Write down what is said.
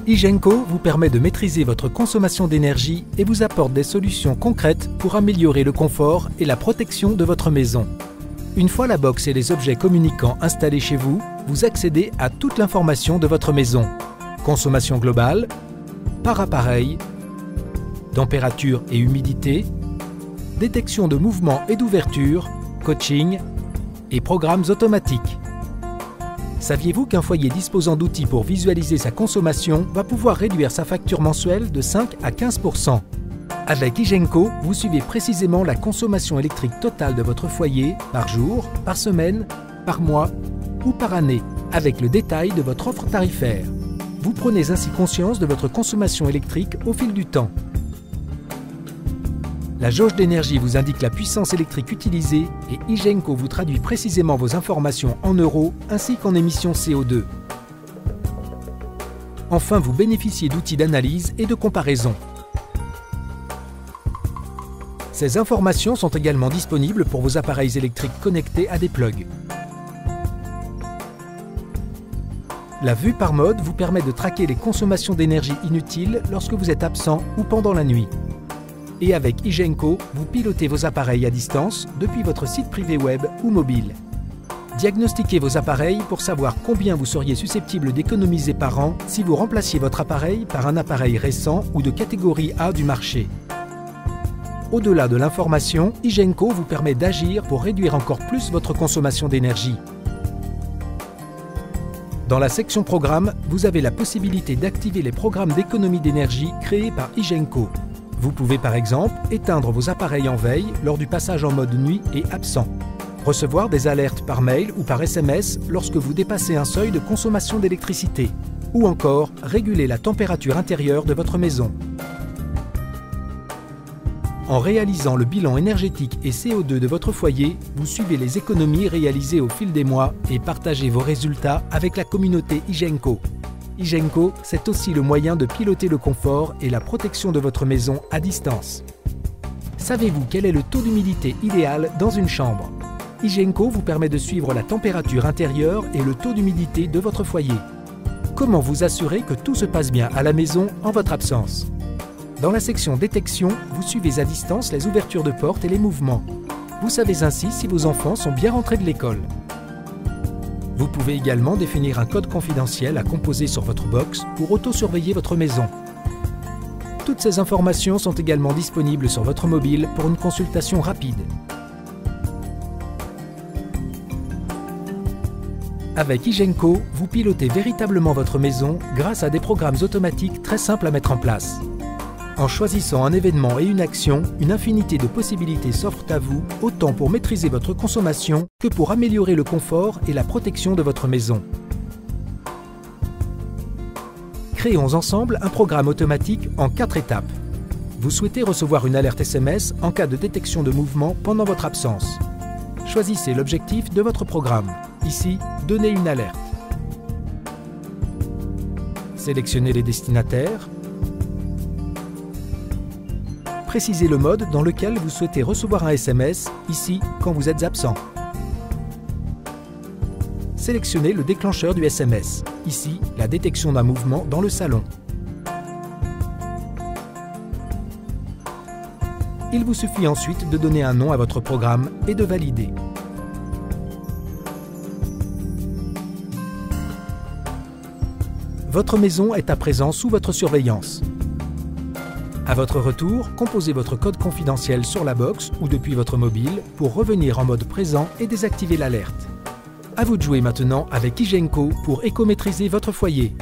Igenco vous permet de maîtriser votre consommation d'énergie et vous apporte des solutions concrètes pour améliorer le confort et la protection de votre maison. Une fois la box et les objets communicants installés chez vous, vous accédez à toute l'information de votre maison. Consommation globale, par appareil, température et humidité, détection de mouvement et d'ouverture, coaching et programmes automatiques. Saviez-vous qu'un foyer disposant d'outils pour visualiser sa consommation va pouvoir réduire sa facture mensuelle de 5 à 15%? Avec Igenco, vous suivez précisément la consommation électrique totale de votre foyer par jour, par semaine, par mois ou par année, avec le détail de votre offre tarifaire. Vous prenez ainsi conscience de votre consommation électrique au fil du temps. La jauge d'énergie vous indique la puissance électrique utilisée et Igenco vous traduit précisément vos informations en euros ainsi qu'en émissions CO2. Enfin, vous bénéficiez d'outils d'analyse et de comparaison. Ces informations sont également disponibles pour vos appareils électriques connectés à des plugs. La vue par mode vous permet de traquer les consommations d'énergie inutiles lorsque vous êtes absent ou pendant la nuit. Et avec Igenco, vous pilotez vos appareils à distance depuis votre site privé web ou mobile. Diagnostiquez vos appareils pour savoir combien vous seriez susceptible d'économiser par an si vous remplaciez votre appareil par un appareil récent ou de catégorie A du marché. Au-delà de l'information, Igenco vous permet d'agir pour réduire encore plus votre consommation d'énergie. Dans la section Programmes, vous avez la possibilité d'activer les programmes d'économie d'énergie créés par Igenco. Vous pouvez par exemple éteindre vos appareils en veille lors du passage en mode nuit et absent, recevoir des alertes par mail ou par SMS lorsque vous dépassez un seuil de consommation d'électricité, ou encore réguler la température intérieure de votre maison. En réalisant le bilan énergétique et CO2 de votre foyer, vous suivez les économies réalisées au fil des mois et partagez vos résultats avec la communauté Igenco. Igenco, c'est aussi le moyen de piloter le confort et la protection de votre maison à distance. Savez-vous quel est le taux d'humidité idéal dans une chambre? Igenco vous permet de suivre la température intérieure et le taux d'humidité de votre foyer. Comment vous assurer que tout se passe bien à la maison en votre absence? Dans la section Détection, vous suivez à distance les ouvertures de portes et les mouvements. Vous savez ainsi si vos enfants sont bien rentrés de l'école. Vous pouvez également définir un code confidentiel à composer sur votre box pour auto-surveiller votre maison. Toutes ces informations sont également disponibles sur votre mobile pour une consultation rapide. Avec Igenco, vous pilotez véritablement votre maison grâce à des programmes automatiques très simples à mettre en place. En choisissant un événement et une action, une infinité de possibilités s'offrent à vous, autant pour maîtriser votre consommation que pour améliorer le confort et la protection de votre maison. Créons ensemble un programme automatique en 4 étapes. Vous souhaitez recevoir une alerte SMS en cas de détection de mouvement pendant votre absence. Choisissez l'objectif de votre programme. Ici, donnez une alerte. Sélectionnez les destinataires. Précisez le mode dans lequel vous souhaitez recevoir un SMS, ici, quand vous êtes absent. Sélectionnez le déclencheur du SMS, ici, la détection d'un mouvement dans le salon. Il vous suffit ensuite de donner un nom à votre programme et de valider. Votre maison est à présent sous votre surveillance. À votre retour, composez votre code confidentiel sur la box ou depuis votre mobile pour revenir en mode présent et désactiver l'alerte. À vous de jouer maintenant avec Igenco pour écométriser votre foyer.